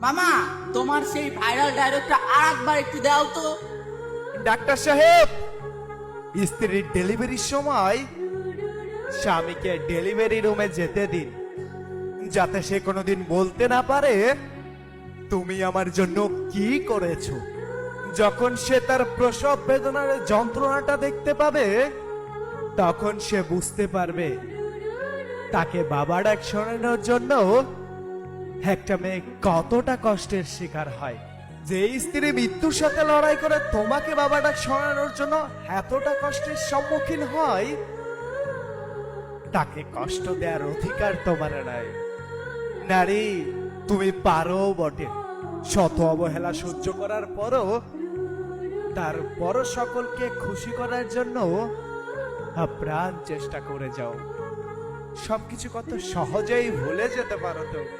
মামা, তোমার সেই ভাইরাল ডায়লগটা আর একবার একটু দাও তো। ডাক্তার সাহেব, স্ত্রীর ডেলিভারির সময় স্বামীকে ডেলিভারি রুমে যেতে দিন, যাতে সে কোনোদিন বলতে না পারে তুমি আমার জন্য কি করেছো। যখন সে তার প্রসব বেদনার যন্ত্রণাটা দেখতে পাবে, তখন সে বুঝতে পারবে তাকে বাবা ডাক শোনানোর জন্য একটা মেয়ে কতটা কষ্টের শিকার হয়। যে স্ত্রী মৃত্যুর সাথে লড়াই করে তোমাকে বাবা ডাক শোনানোর জন্য এতটা কষ্টের সম্মুখীন হয়, তাকে কষ্ট দেওয়ার অধিকার তোমার নাই। নারী, তুমি পারো বটে, শত অবহেলা সহ্য করার পরও তারপরও সকলকে খুশি করার জন্য আপ্রাণ চেষ্টা করে যাও। সবকিছু কত সহজেই ভুলে যেতে পারো তুমি।